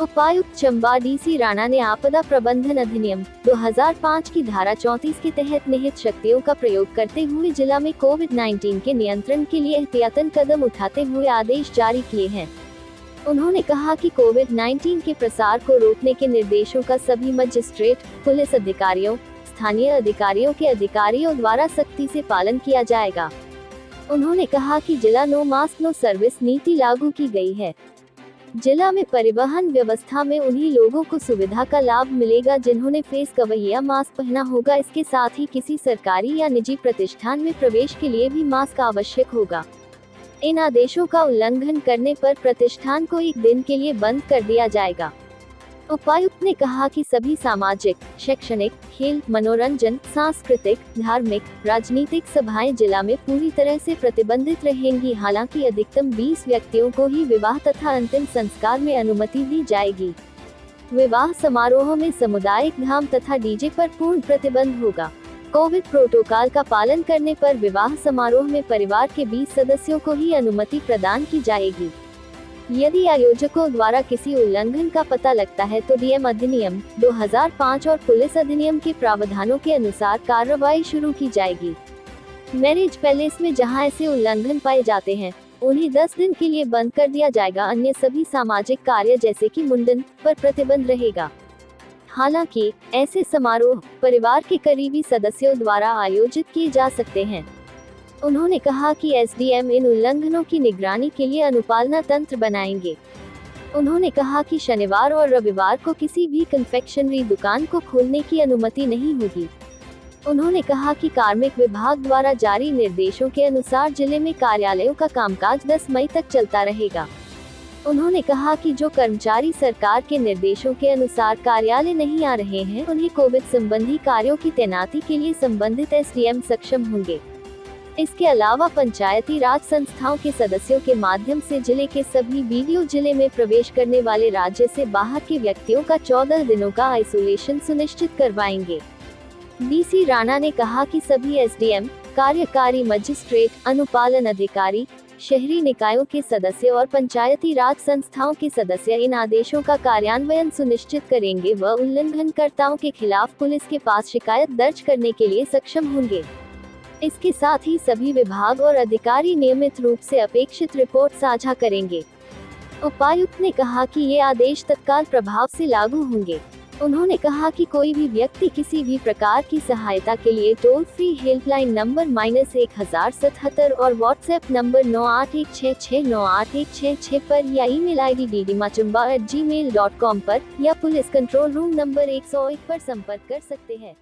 उपायुक्त चंबा डीसी राणा ने आपदा प्रबंधन अधिनियम 2005 की धारा 34 के तहत निहित शक्तियों का प्रयोग करते हुए जिला में कोविड-19 के नियंत्रण के लिए एहतियातन कदम उठाते हुए आदेश जारी किए हैं। उन्होंने कहा कि कोविड-19 के प्रसार को रोकने के निर्देशों का सभी मजिस्ट्रेट, पुलिस अधिकारियों, स्थानीय अधिकारियों के अधिकारियों द्वारा सख्ती से पालन किया जाएगा। उन्होंने कहा कि जिला नो मास्क नो सर्विस नीति लागू की गई है। जिला में परिवहन व्यवस्था में उन्हीं लोगों को सुविधा का लाभ मिलेगा जिन्होंने फेस कवर या मास्क पहना होगा। इसके साथ ही किसी सरकारी या निजी प्रतिष्ठान में प्रवेश के लिए भी मास्क आवश्यक होगा। इन आदेशों का उल्लंघन करने पर प्रतिष्ठान को 1 दिन के लिए बंद कर दिया जाएगा। उपायुक्त ने कहा कि सभी सामाजिक, शैक्षणिक, खेल, मनोरंजन, सांस्कृतिक, धार्मिक, राजनीतिक सभाएं जिला में पूरी तरह से प्रतिबंधित रहेंगी। हालांकि अधिकतम 20 व्यक्तियों को ही विवाह तथा अंतिम संस्कार में अनुमति दी जाएगी। विवाह समारोहों में सामुदायिक धाम तथा डीजे पर पूर्ण प्रतिबंध होगा। कोविड प्रोटोकॉल का पालन करने पर विवाह समारोह में परिवार के 20 सदस्यों को ही अनुमति प्रदान की जाएगी। यदि आयोजकों द्वारा किसी उल्लंघन का पता लगता है तो डीएम अधिनियम 2005 और पुलिस अधिनियम के प्रावधानों के अनुसार कार्रवाई शुरू की जाएगी। मैरिज पैलेस में जहां ऐसे उल्लंघन पाए जाते हैं, उन्हें 10 दिन के लिए बंद कर दिया जाएगा। अन्य सभी सामाजिक कार्य जैसे कि मुंडन पर प्रतिबंध रहेगा। हालांकि ऐसे समारोह परिवार के करीबी सदस्यों द्वारा आयोजित किए जा सकते हैं। उन्होंने कहा कि एसडीएम इन उल्लंघनों की निगरानी के लिए अनुपालना तंत्र बनाएंगे। उन्होंने कहा कि शनिवार और रविवार को किसी भी कन्फेक्शनरी दुकान को खोलने की अनुमति नहीं होगी। उन्होंने कहा कि कार्मिक विभाग द्वारा जारी निर्देशों के अनुसार जिले में कार्यालयों का कामकाज 10 मई तक चलता रहेगा। उन्होंने कहा कि जो कर्मचारी सरकार के निर्देशों के अनुसार कार्यालय नहीं आ रहे हैं, उन्हें कोविड संबंधी कार्यों की तैनाती के लिए संबंधित एसडीएम सक्षम होंगे। इसके अलावा पंचायती राज संस्थाओं के सदस्यों के माध्यम से जिले के सभी वीडियो जिले में प्रवेश करने वाले राज्य से बाहर के व्यक्तियों का 14 दिनों का आइसोलेशन सुनिश्चित करवाएंगे। डीसी राणा ने कहा कि सभी एसडीएम, कार्यकारी मजिस्ट्रेट, अनुपालन अधिकारी, शहरी निकायों के सदस्य और पंचायती राज संस्थाओं के सदस्य इन आदेशों का कार्यान्वयन सुनिश्चित करेंगे व उल्लंघनकर्ताओं के खिलाफ पुलिस के पास शिकायत दर्ज करने के लिए सक्षम होंगे। इसके साथ ही सभी विभाग और अधिकारी नियमित रूप से अपेक्षित रिपोर्ट साझा करेंगे। उपायुक्त ने कहा कि ये आदेश तत्काल प्रभाव से लागू होंगे। उन्होंने कहा कि कोई भी व्यक्ति किसी भी प्रकार की सहायता के लिए टोल फ्री हेल्पलाइन नंबर -1077 और व्हाट्सएप नंबर 9816698166 पर या ईमेल ID ddmachumba@gmail.com पर या पुलिस कंट्रोल रूम नंबर 101 पर संपर्क कर सकते हैं।